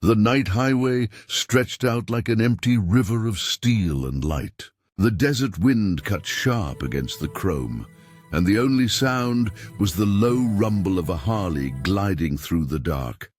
The night highway stretched out like an empty river of steel and light. The desert wind cut sharp against the chrome, and the only sound was the low rumble of a Harley gliding through the dark.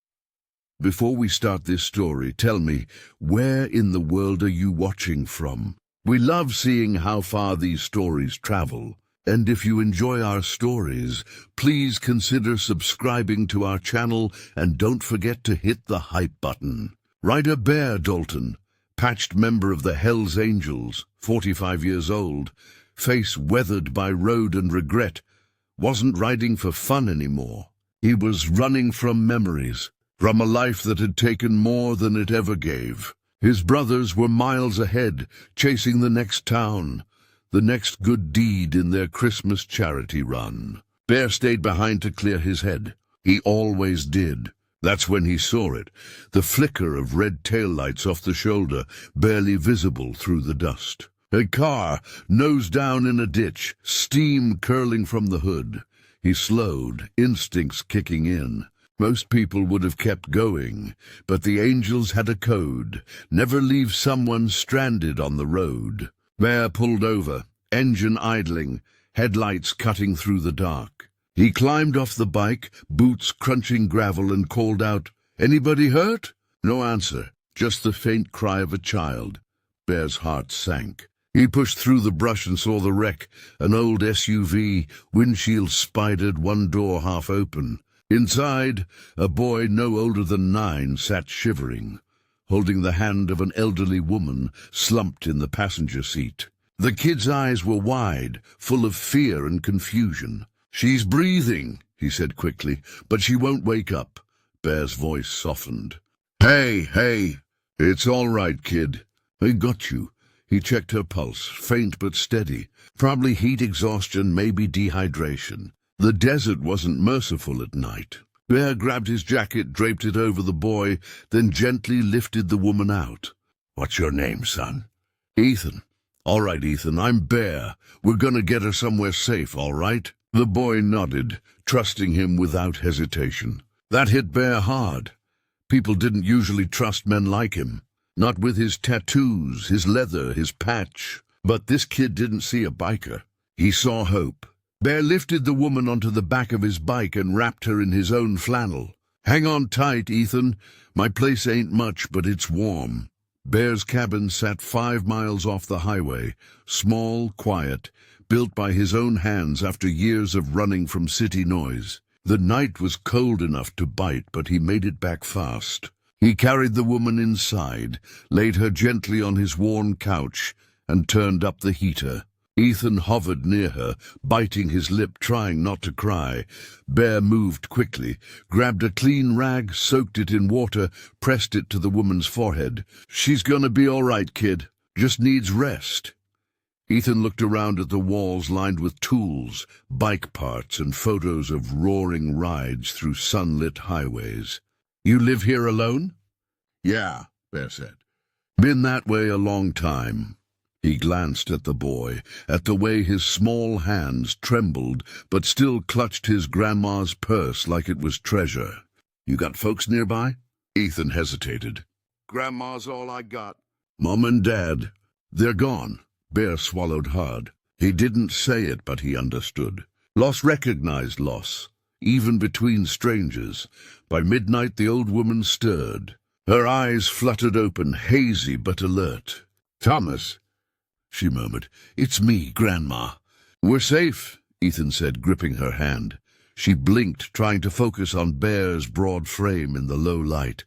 Before we start this story, tell me, where in the world are you watching from? We love seeing how far these stories travel. And if you enjoy our stories, please consider subscribing to our channel and don't forget to hit the hype button. Writer Bear Dalton, patched member of the Hellsangels, 45 years old, face weathered by road and regret, wasn't riding for fun anymore. He was running from memories, from a life that had taken more than it ever gave. His brothers were miles ahead, chasing the next town, the next good deed in their Christmas charity run. Bear stayed behind to clear his head. He always did. That's when he saw it, the flicker of red taillights off the shoulder, barely visible through the dust. A car, nose down in a ditch, steam curling from the hood. He slowed, instincts kicking in. Most people would have kept going, but the angels had a code: never leave someone stranded on the road. Bear pulled over, engine idling, headlights cutting through the dark. He climbed off the bike, boots crunching gravel, and called out, "Anybody hurt?" No answer, just the faint cry of a child. Bear's heart sank. He pushed through the brush and saw the wreck, an old SUV, windshield spidered, one door half open. Inside, a boy no older than 9 sat shivering, holding the hand of an elderly woman slumped in the passenger seat. The kid's eyes were wide, full of fear and confusion. "She's breathing," he said quickly, "but she won't wake up." Bear's voice softened. Hey, it's all right, kid. I got you." He checked her pulse, faint but steady. Probably heat exhaustion, maybe dehydration. The desert wasn't merciful at night. Bear grabbed his jacket, draped it over the boy, then gently lifted the woman out. "What's your name, son?" "Ethan." "All right, Ethan, I'm Bear. We're gonna get her somewhere safe, all right?" The boy nodded, trusting him without hesitation. That hit Bear hard. People didn't usually trust men like him. Not with his tattoos, his leather, his patch. But this kid didn't see a biker. He saw hope. Bear lifted the woman onto the back of his bike and wrapped her in his own flannel. "Hang on tight, Ethan. My place ain't much, but it's warm." Bear's cabin sat 5 miles off the highway, small, quiet, built by his own hands after years of running from city noise. The night was cold enough to bite, but he made it back fast. He carried the woman inside, laid her gently on his worn couch, and turned up the heater. Ethan hovered near her, biting his lip, trying not to cry. Bear moved quickly, grabbed a clean rag, soaked it in water, pressed it to the woman's forehead. "She's gonna be all right, kid. Just needs rest." Ethan looked around at the walls lined with tools, bike parts, and photos of roaring rides through sunlit highways. "You live here alone?" "Yeah," Bear said. "Been that way a long time." He glanced at the boy, at the way his small hands trembled, but still clutched his grandma's purse like it was treasure. "You got folks nearby?" Ethan hesitated. "Grandma's all I got." "Mom and Dad, they're gone." Bear swallowed hard. He didn't say it, but he understood. Loss recognized loss, even between strangers. By midnight the old woman stirred. Her eyes fluttered open, hazy but alert. "Thomas," she murmured. "It's me, Grandma." "We're safe," Ethan said, gripping her hand. She blinked, trying to focus on Bear's broad frame in the low light.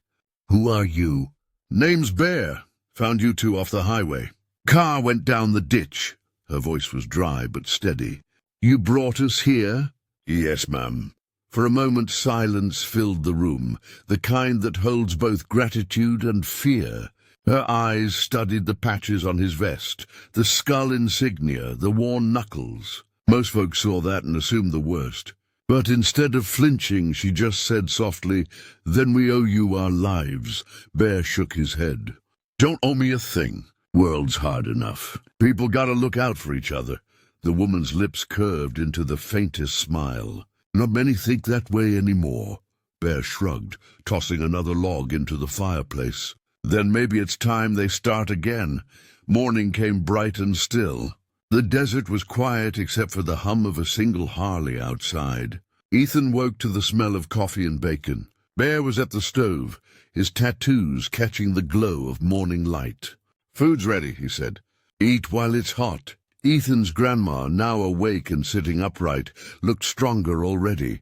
"Who are you?" "Name's Bear. Found you two off the highway. Car went down the ditch." Her voice was dry but steady. "You brought us here?" "Yes, ma'am." For a moment silence filled the room, the kind that holds both gratitude and fear. Her eyes studied the patches on his vest, the skull insignia, the worn knuckles. Most folks saw that and assumed the worst. But instead of flinching, she just said softly, "Then we owe you our lives." Bear shook his head. "Don't owe me a thing. World's hard enough. People gotta look out for each other." The woman's lips curved into the faintest smile. "Not many think that way anymore." Bear shrugged, tossing another log into the fireplace. Then maybe it's time they start again. Morning came bright and still. The desert was quiet except for the hum of a single Harley outside. Ethan woke to the smell of coffee and bacon. Bear was at the stove, his tattoos catching the glow of morning light. "Food's ready," he said. "Eat while it's hot." Ethan's grandma, now awake and sitting upright, looked stronger already.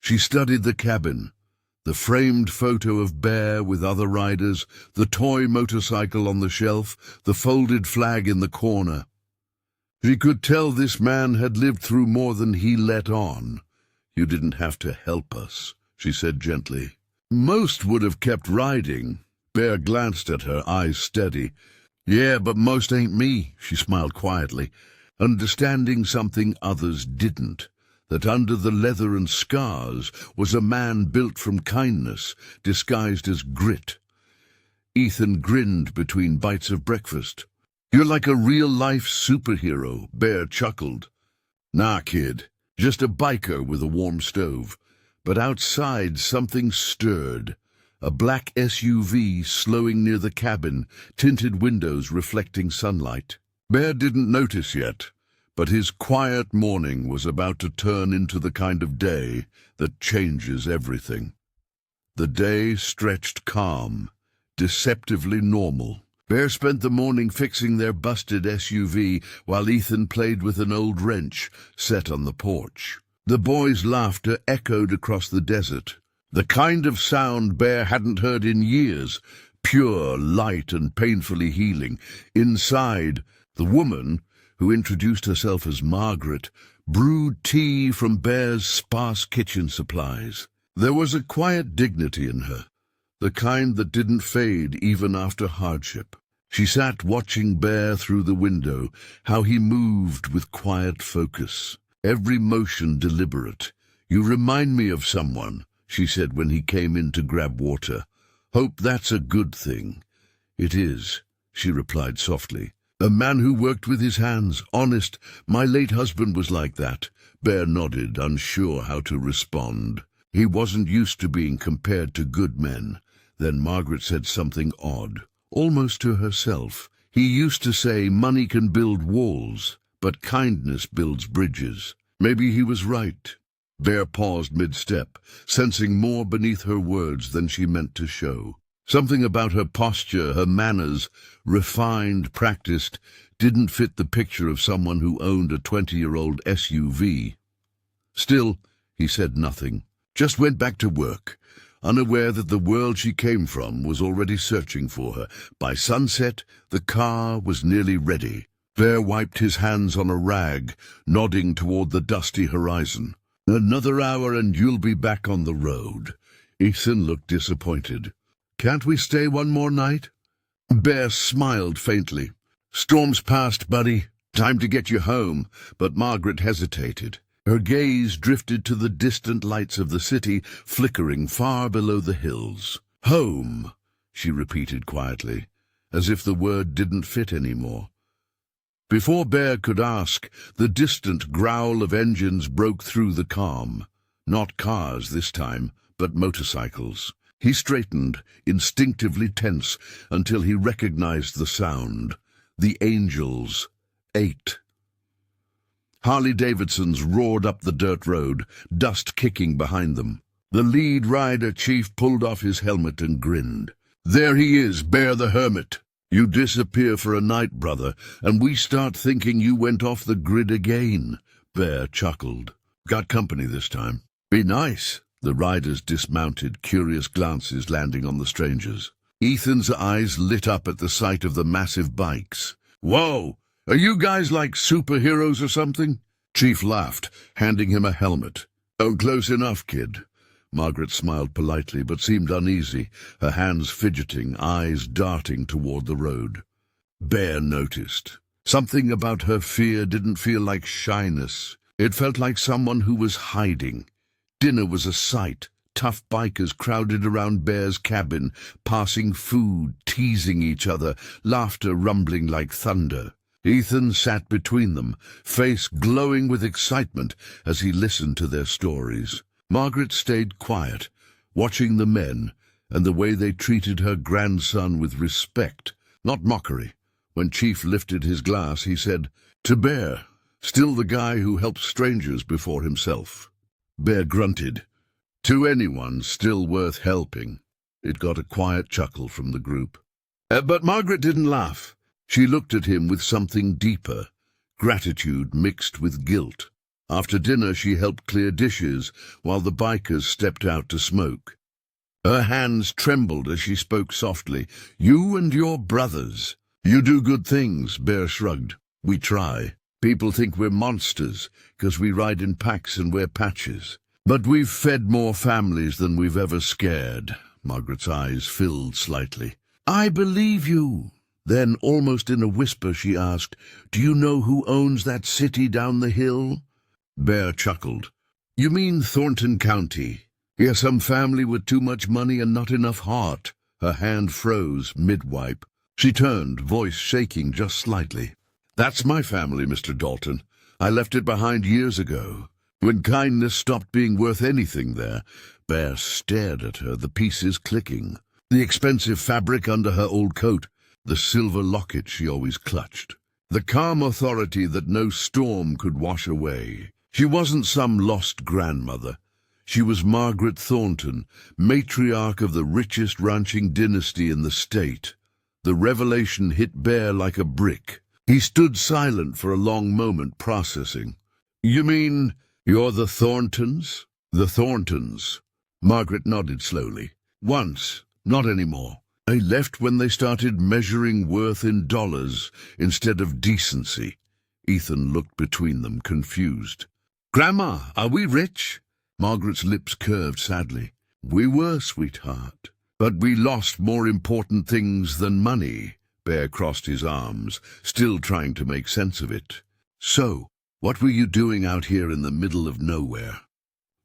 She studied the cabin, the framed photo of Bear with other riders, the toy motorcycle on the shelf, the folded flag in the corner. She could tell this man had lived through more than he let on. "You didn't have to help us," she said gently. "Most would have kept riding." Bear glanced at her, eyes steady. "Yeah, but most ain't me," she smiled quietly, understanding something others didn't, that under the leather and scars was a man built from kindness, disguised as grit. Ethan grinned between bites of breakfast. "You're like a real-life superhero," Bear chuckled. "Nah, kid, just a biker with a warm stove." But outside something stirred. A black SUV slowing near the cabin, tinted windows reflecting sunlight. Bear didn't notice yet, but his quiet morning was about to turn into the kind of day that changes everything. The day stretched calm, deceptively normal. Bear spent the morning fixing their busted SUV while Ethan played with an old wrench set on the porch. The boys' laughter echoed across the desert, the kind of sound Bear hadn't heard in years, pure, light, and painfully healing. Inside, the woman, who introduced herself as Margaret, brewed tea from Bear's sparse kitchen supplies. There was a quiet dignity in her, the kind that didn't fade even after hardship. She sat watching Bear through the window, how he moved with quiet focus, every motion deliberate. "You remind me of someone," she said when he came in to grab water. "Hope that's a good thing." "It is," she replied softly. "A man who worked with his hands, honest. My late husband was like that." Bear nodded, unsure how to respond. He wasn't used to being compared to good men. Then Margaret said something odd, almost to herself. "He used to say money can build walls, but kindness builds bridges." Maybe he was right. Bear paused mid-step, sensing more beneath her words than she meant to show. Something about her posture, her manners, refined, practiced, didn't fit the picture of someone who owned a 20-year-old SUV. Still, he said nothing, just went back to work, unaware that the world she came from was already searching for her. By sunset, the car was nearly ready. Bear wiped his hands on a rag, nodding toward the dusty horizon. "Another hour and you'll be back on the road." Ethan looked disappointed. "Can't we stay one more night?" Bear smiled faintly. "Storm's past, buddy. Time to get you home." But Margaret hesitated. Her gaze drifted to the distant lights of the city, flickering far below the hills. "Home," she repeated quietly, as if the word didn't fit anymore. Before Bear could ask, the distant growl of engines broke through the calm. Not cars this time, but motorcycles. He straightened, instinctively tense, until he recognized the sound. The Angels. 8. Harley-Davidsons roared up the dirt road, dust kicking behind them. The lead rider chief pulled off his helmet and grinned. "There he is, Bear the Hermit. You disappear for a night, brother, and we start thinking you went off the grid again." Bear chuckled. "Got company this time." "Be nice." The riders dismounted, curious glances landing on the strangers. Ethan's eyes lit up at the sight of the massive bikes. "Whoa! Are you guys like superheroes or something?" Chief laughed, handing him a helmet. "Oh, close enough, kid." Margaret smiled politely, but seemed uneasy, her hands fidgeting, eyes darting toward the road. Bear noticed. Something about her fear didn't feel like shyness. It felt like someone who was hiding. Dinner was a sight. Tough bikers crowded around Bear's cabin, passing food, teasing each other, laughter rumbling like thunder. Ethan sat between them, face glowing with excitement as he listened to their stories. Margaret stayed quiet, watching the men and the way they treated her grandson with respect, not mockery. When Chief lifted his glass, he said, "To Bear, still the guy who helps strangers before himself." Bear grunted. To anyone still worth helping. It got a quiet chuckle from the group. But Margaret didn't laugh. She looked at him with something deeper, gratitude mixed with guilt. After dinner, she helped clear dishes while the bikers stepped out to smoke. Her hands trembled as she spoke softly. "You and your brothers. You do good things," Bear shrugged. "We try. People think we're monsters because we ride in packs and wear patches. But we've fed more families than we've ever scared." Margaret's eyes filled slightly. "I believe you." Then, almost in a whisper, she asked, "Do you know who owns that city down the hill?" Bear chuckled. "You mean Thornton County? Yeah, some family with too much money and not enough heart." Her hand froze mid-wipe. She turned, voice shaking just slightly. "That's my family, Mr. Dalton. I left it behind years ago, when kindness stopped being worth anything there." Bear stared at her, the pieces clicking. The expensive fabric under her old coat, the silver locket she always clutched. The calm authority that no storm could wash away. She wasn't some lost grandmother. She was Margaret Thornton, matriarch of the richest ranching dynasty in the state. The revelation hit Bear like a brick. He stood silent for a long moment, processing. "You mean you're the Thorntons?" "The Thorntons." Margaret nodded slowly. "Once, not anymore. I left when they started measuring worth in dollars instead of decency." Ethan looked between them, confused. "Grandma, are we rich?" Margaret's lips curved sadly. "We were, sweetheart. But we lost more important things than money." Bear crossed his arms, still trying to make sense of it. "So, what were you doing out here in the middle of nowhere?"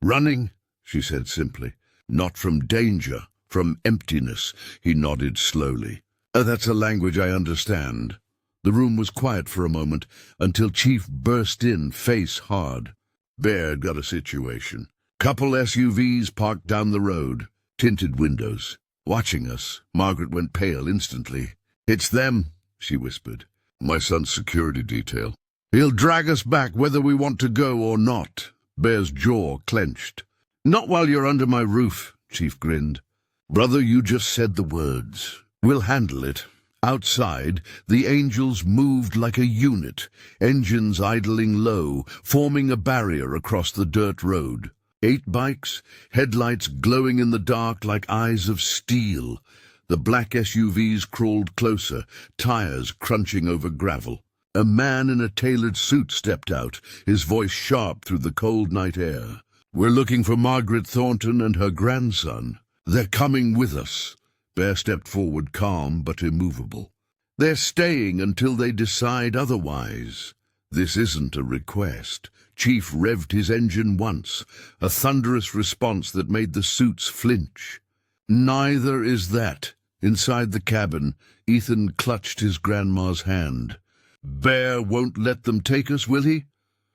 "Running," she said simply. "Not from danger, from emptiness." He nodded slowly. "That's a language I understand." The room was quiet for a moment, until Chief burst in, face hard. "Bear got a situation. Couple SUVs parked down the road, tinted windows. Watching us." Margaret went pale instantly. "It's them," she whispered. "My son's security detail. He'll drag us back whether we want to go or not." Bear's jaw clenched. "Not while you're under my roof," Chief grinned. "Brother, you just said the words. We'll handle it." Outside, the angels moved like a unit, engines idling low, forming a barrier across the dirt road. 8 bikes, headlights glowing in the dark like eyes of steel. The black SUVs crawled closer, tires crunching over gravel. A man in a tailored suit stepped out, his voice sharp through the cold night air. "We're looking for Margaret Thornton and her grandson. They're coming with us." Bear stepped forward, calm but immovable. "They're staying until they decide otherwise." "This isn't a request." Chief revved his engine once, a thunderous response that made the suits flinch. "Neither is that." Inside the cabin, Ethan clutched his grandma's hand. "Bear won't let them take us, will he?"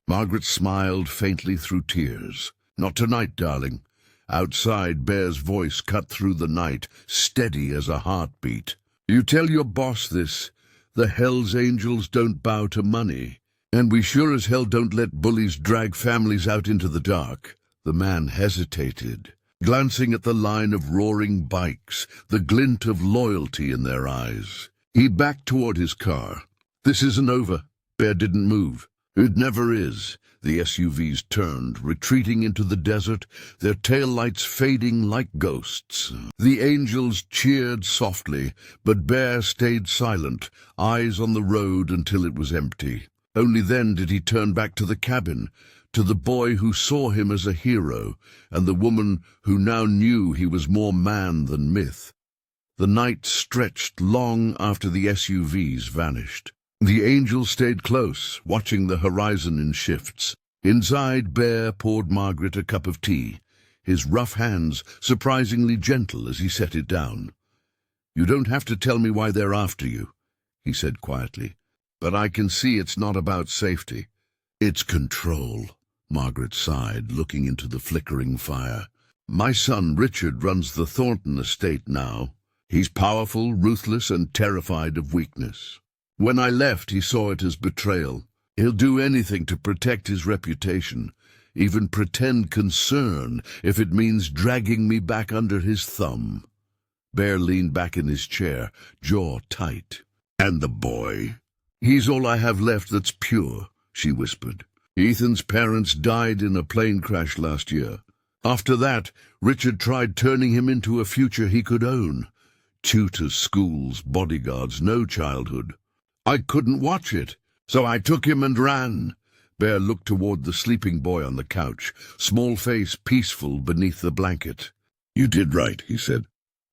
Margaret smiled faintly through tears. "Not tonight, darling." Outside, Bear's voice cut through the night, steady as a heartbeat. "You tell your boss this. The hellsangels don't bow to money. And we sure as hell don't let bullies drag families out into the dark." The man hesitated, glancing at the line of roaring bikes, the glint of loyalty in their eyes. He backed toward his car. "This isn't over." Bear didn't move. "It never is." The SUVs turned, retreating into the desert, their taillights fading like ghosts. The angels cheered softly, but Bear stayed silent, eyes on the road until it was empty. Only then did he turn back to the cabin, to the boy who saw him as a hero, and the woman who now knew he was more man than myth. The night stretched long after the SUVs vanished. The angels stayed close, watching the horizon in shifts. Inside, Bear poured Margaret a cup of tea, his rough hands surprisingly gentle as he set it down. "You don't have to tell me why they're after you," he said quietly. "But I can see it's not about safety. It's control." Margaret sighed, looking into the flickering fire. My son Richard runs the Thornton estate now. He's powerful, ruthless, and terrified of weakness. When I left, he saw it as betrayal. He'll do anything to protect his reputation, even pretend concern if it means dragging me back under his thumb. Bear leaned back in his chair, jaw tight. And the boy? He's all I have left that's pure, she whispered. Ethan's parents died in a plane crash last year. After that, Richard tried turning him into a future he could own. Tutors, schools, bodyguards, no childhood. I couldn't watch it, so I took him and ran. Bear looked toward the sleeping boy on the couch, small face peaceful beneath the blanket. You did right, he said.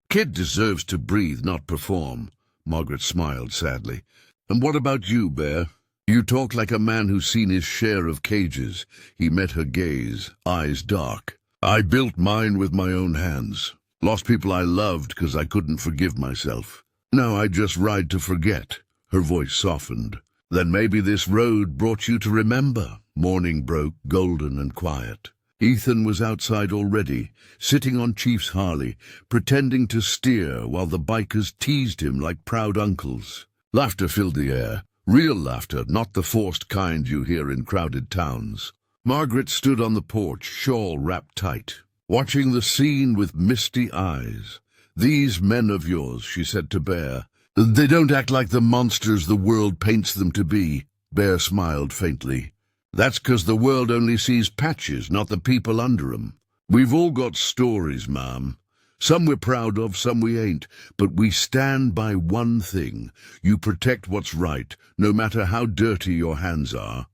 Kid deserves to breathe, not perform. Margaret smiled sadly. And what about you, Bear? You talk like a man who's seen his share of cages. He met her gaze, eyes dark. I built mine with my own hands. Lost people I loved because I couldn't forgive myself. Now I just ride to forget. Her voice softened. Then maybe this road brought you to remember. Morning broke, golden and quiet. Ethan was outside already, sitting on Chief's Harley, pretending to steer while the bikers teased him like proud uncles. Laughter filled the air. Real laughter, not the forced kind you hear in crowded towns. Margaret stood on the porch, shawl wrapped tight, watching the scene with misty eyes. These men of yours, she said to Bear, they don't act like the monsters the world paints them to be. Bear smiled faintly. That's 'cause the world only sees patches, not the people under 'em. We've all got stories, ma'am. Some we're proud of, some we ain't, but we stand by one thing. You protect what's right, no matter how dirty your hands are.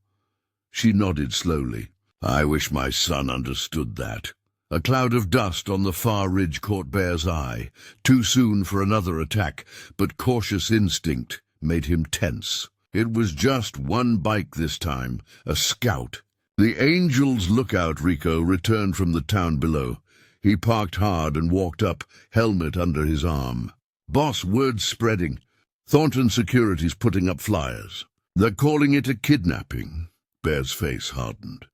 She nodded slowly. I wish my son understood that. A cloud of dust on the far ridge caught Bear's eye. Too soon for another attack, but cautious instinct made him tense. It was just one bike this time, a scout. The Angels lookout Rico returned from the town below. He parked hard and walked up, helmet under his arm. Boss, word's spreading. Thornton Security's putting up flyers. They're calling it a kidnapping. Bear's face hardened.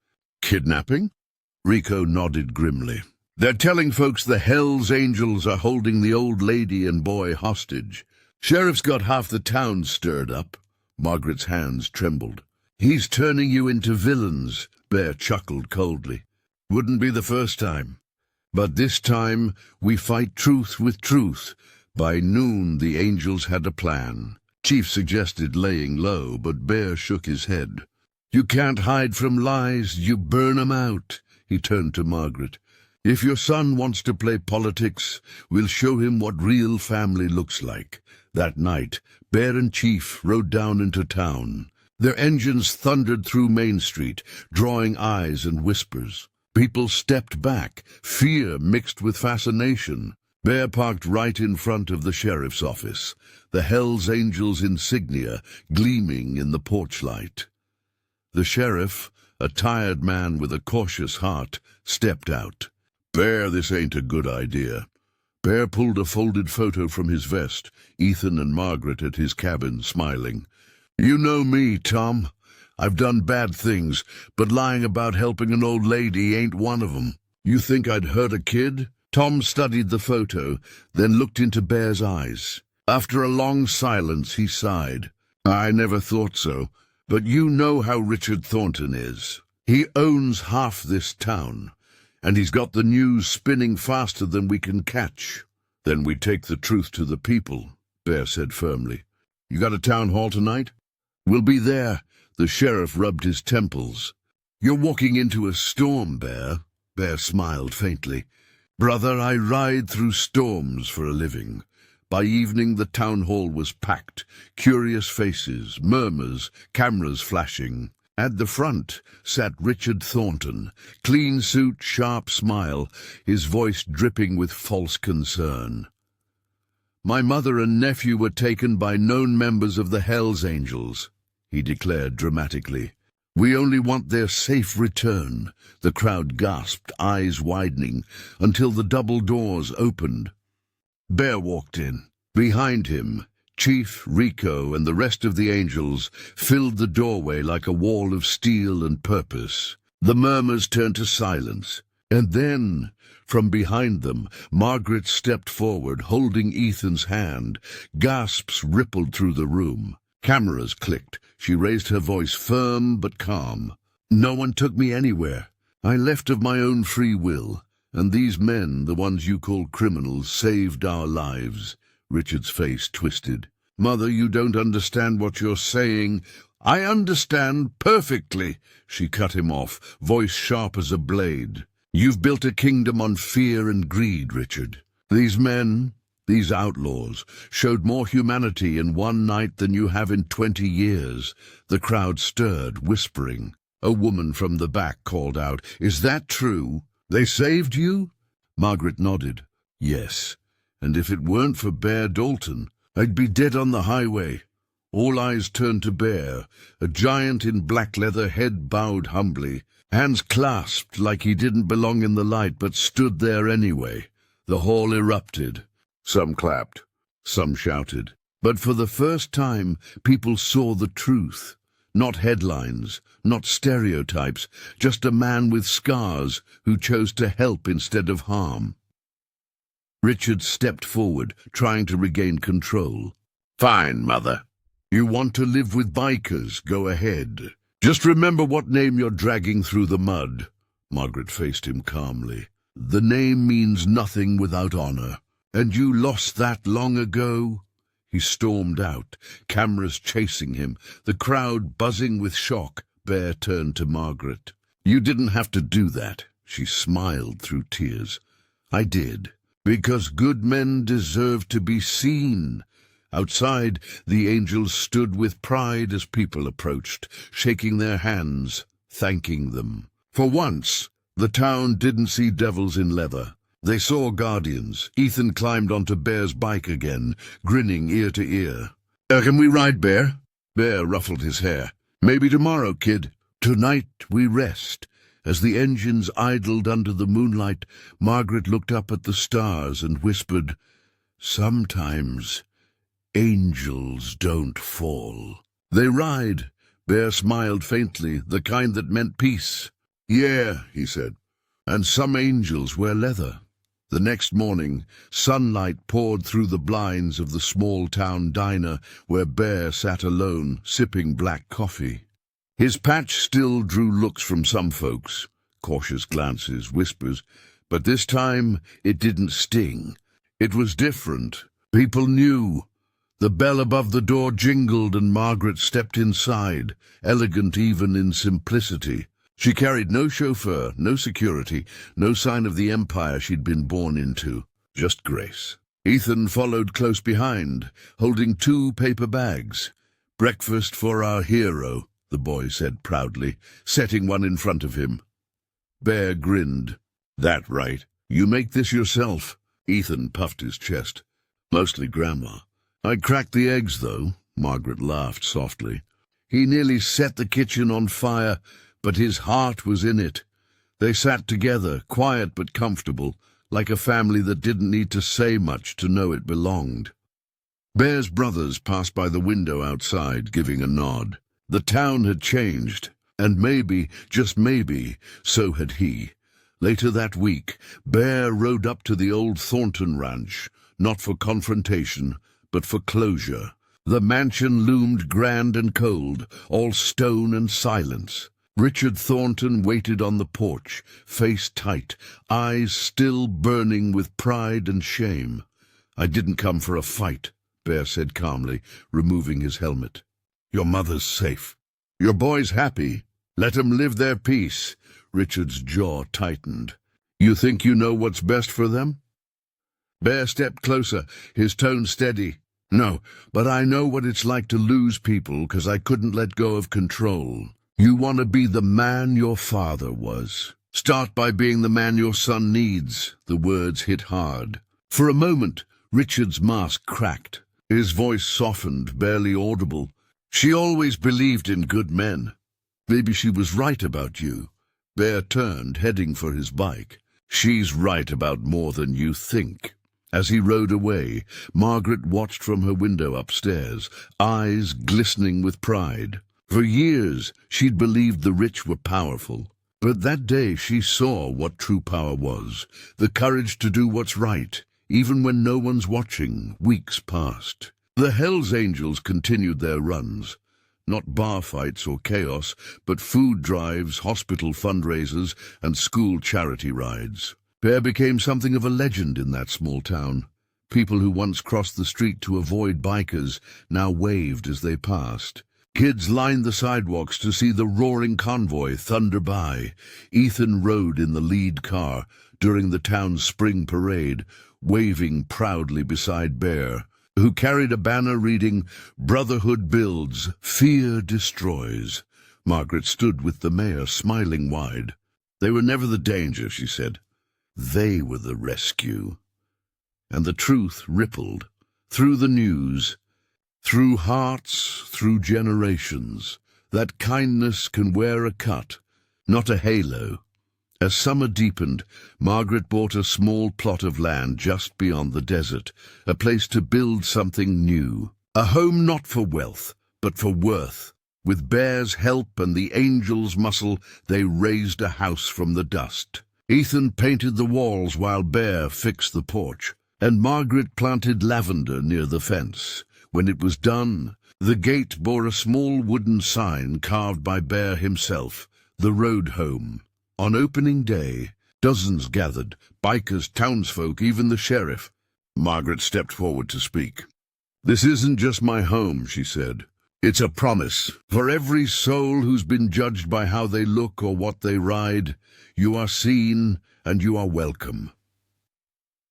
Kidnapping? Rico nodded grimly. They're telling folks the hellsangels are holding the old lady and boy hostage. Sheriff's got half the town stirred up. Margaret's hands trembled. He's turning you into villains, Bear chuckled coldly. Wouldn't be the first time. But this time we fight truth with truth. By noon the Angels had a plan. Chief suggested laying low, but Bear shook his head. You can't hide from lies, you burn 'em out. He turned to Margaret. If your son wants to play politics, we'll show him what real family looks like. That night, Bear and Chief rode down into town. Their engines thundered through Main Street, drawing eyes and whispers. People stepped back, fear mixed with fascination. Bear parked right in front of the sheriff's office, the Hells Angels insignia gleaming in the porch light. The sheriff, a tired man with a cautious heart, stepped out. Bear, this ain't a good idea. Bear pulled a folded photo from his vest, Ethan and Margaret at his cabin, smiling. You know me, Tom. I've done bad things, but lying about helping an old lady ain't one of 'em. You think I'd hurt a kid? Tom studied the photo, then looked into Bear's eyes. After a long silence, he sighed. I never thought so, but you know how Richard Thornton is. He owns half this town, and he's got the news spinning faster than we can catch. Then we take the truth to the people, Bear said firmly. You got a town hall tonight? We'll be there. The sheriff rubbed his temples. You're walking into a storm, Bear. Bear smiled faintly. Brother, I ride through storms for a living. By evening the town hall was packed. Curious faces, murmurs, cameras flashing. At the front sat Richard Thornton, clean suit, sharp smile, his voice dripping with false concern. My mother and nephew were taken by known members of the Hells Angels, he declared dramatically. We only want their safe return. The crowd gasped, eyes widening, until the double doors opened. Bear walked in. Behind him, Chief, Rico, and the rest of the Angels filled the doorway like a wall of steel and purpose. The murmurs turned to silence. And then, from behind them, Margaret stepped forward, holding Ethan's hand. Gasps rippled through the room. Cameras clicked. She raised her voice, firm but calm. "No one took me anywhere. I left of my own free will. And these men, the ones you call criminals, saved our lives." Richard's face twisted. "Mother, you don't understand what you're saying." "I understand perfectly," she cut him off, voice sharp as a blade. "You've built a kingdom on fear and greed, Richard. These men, these outlaws, showed more humanity in one night than you have in 20 years. The crowd stirred, whispering. A woman from the back called out, "Is that true? They saved you?" Margaret nodded. "Yes, and if it weren't for Bear Dalton, I'd be dead on the highway." All eyes turned to Bear, a giant in black leather, head bowed humbly, hands clasped like he didn't belong in the light but stood there anyway. The hall erupted. Some clapped, some shouted. But for the first time, people saw the truth. Not headlines, not stereotypes, just a man with scars who chose to help instead of harm. Richard stepped forward, trying to regain control. "Fine, Mother. You want to live with bikers, go ahead. Just remember what name you're dragging through the mud." Margaret faced him calmly. "The name means nothing without honor. And you lost that long ago." He stormed out, cameras chasing him, the crowd buzzing with shock. Bear turned to Margaret. "You didn't have to do that." She smiled through tears. "I did, because good men deserve to be seen." Outside, the angels stood with pride as people approached, shaking their hands, thanking them. For once, the town didn't see devils in leather. They saw guardians. Ethan climbed onto Bear's bike again, grinning ear to ear. Can we ride, Bear?" Bear ruffled his hair. "Maybe tomorrow, kid." Tonight we rest. As the engines idled under the moonlight, Margaret looked up at the stars and whispered, "Sometimes angels don't fall." "They ride." Bear smiled faintly, the kind that meant peace. "Yeah," he said, "and some angels wear leather." The next morning, sunlight poured through the blinds of the small-town diner where Bear sat alone, sipping black coffee. His patch still drew looks from some folks, cautious glances, whispers, but this time it didn't sting. It was different. People knew. The bell above the door jingled and Margaret stepped inside, elegant even in simplicity. She carried no chauffeur, no security, no sign of the empire she'd been born into, just grace. Ethan followed close behind, holding 2 paper bags. "Breakfast for our hero," the boy said proudly, setting one in front of him. Bear grinned. "That right. You make this yourself." Ethan puffed his chest. "Mostly Grandma." "I cracked the eggs, though," Margaret laughed softly. "He nearly set the kitchen on fire, but his heart was in it." They sat together, quiet but comfortable, like a family that didn't need to say much to know it belonged. Bear's brothers passed by the window outside, giving a nod. The town had changed, and maybe, just maybe, so had he. Later that week, Bear rode up to the old Thornton ranch, not for confrontation, but for closure. The mansion loomed grand and cold, all stone and silence. Richard Thornton waited on the porch, face tight, eyes still burning with pride and shame. "I didn't come for a fight," Bear said calmly, removing his helmet. "Your mother's safe. Your boy's happy. Let 'em live their peace." Richard's jaw tightened. "You think you know what's best for them?" Bear stepped closer, his tone steady. "No, but I know what it's like to lose people, 'cause I couldn't let go of control. You want to be the man your father was. Start by being the man your son needs." The words hit hard. For a moment, Richard's mask cracked. His voice softened, barely audible. "She always believed in good men. Maybe she was right about you." Bear turned, heading for his bike. "She's right about more than you think." As he rode away, Margaret watched from her window upstairs, eyes glistening with pride. For years, she'd believed the rich were powerful. But that day she saw what true power was, the courage to do what's right, even when no one's watching. Weeks passed. The hellsangels continued their runs. Not bar fights or chaos, but food drives, hospital fundraisers, and school charity rides. Bear became something of a legend in that small town. People who once crossed the street to avoid bikers now waved as they passed. Kids lined the sidewalks to see the roaring convoy thunder by. Ethan rode in the lead car during the town's spring parade, waving proudly beside Bear, who carried a banner reading, "Brotherhood builds, fear destroys." Margaret stood with the mayor, smiling wide. They were never the danger, she said. They were the rescue. And the truth rippled through the news, through hearts, through generations, that kindness can wear a cut, not a halo. As summer deepened, Margaret bought a small plot of land just beyond the desert, a place to build something new. A home not for wealth, but for worth. With Bear's help and the angel's muscle, they raised a house from the dust. Ethan painted the walls while Bear fixed the porch, and Margaret planted lavender near the fence. When it was done, the gate bore a small wooden sign carved by Bear himself, "The Road Home." On opening day, dozens gathered, bikers, townsfolk, even the sheriff. Margaret stepped forward to speak. "This isn't just my home," she said. "It's a promise. For every soul who's been judged by how they look or what they ride, you are seen and you are welcome."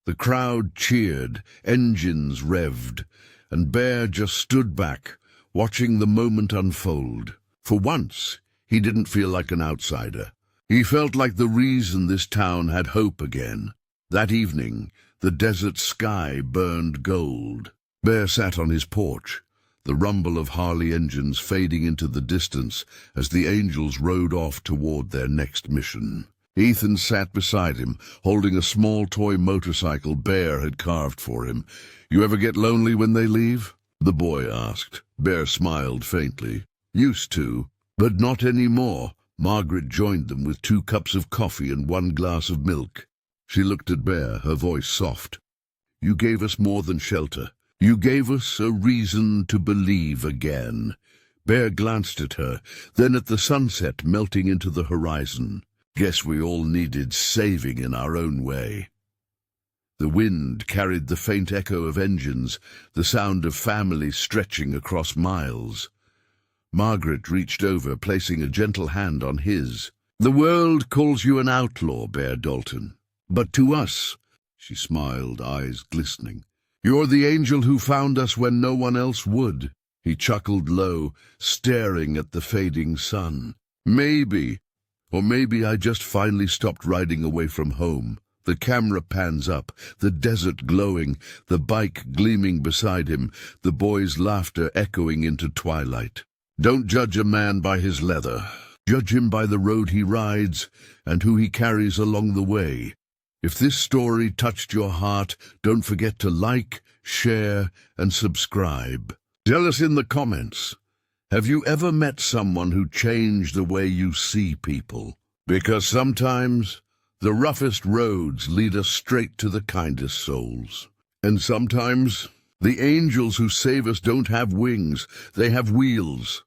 The crowd cheered, engines revved, and Bear just stood back, watching the moment unfold. For once, he didn't feel like an outsider. He felt like the reason this town had hope again. That evening, the desert sky burned gold. Bear sat on his porch, the rumble of Harley engines fading into the distance as the angels rode off toward their next mission. Ethan sat beside him, holding a small toy motorcycle Bear had carved for him. "You ever get lonely when they leave?" the boy asked. Bear smiled faintly. "Used to, but not anymore." Margaret joined them with 2 cups of coffee and 1 glass of milk. She looked at Bear, her voice soft. "You gave us more than shelter. You gave us a reason to believe again." Bear glanced at her, then at the sunset melting into the horizon. "Guess we all needed saving in our own way." The wind carried the faint echo of engines, the sound of families stretching across miles. Margaret reached over, placing a gentle hand on his. "The world calls you an outlaw, Bear Dalton. But to us," she smiled, eyes glistening, "you're the angel who found us when no one else would." He chuckled low, staring at the fading sun. "Maybe, or maybe I just finally stopped riding away from home." The camera pans up, the desert glowing, the bike gleaming beside him, the boy's laughter echoing into twilight. "Don't judge a man by his leather. Judge him by the road he rides and who he carries along the way." If this story touched your heart, don't forget to like, share, and subscribe. Tell us in the comments, have you ever met someone who changed the way you see people? Because sometimes the roughest roads lead us straight to the kindest souls. And sometimes the angels who save us don't have wings, they have wheels.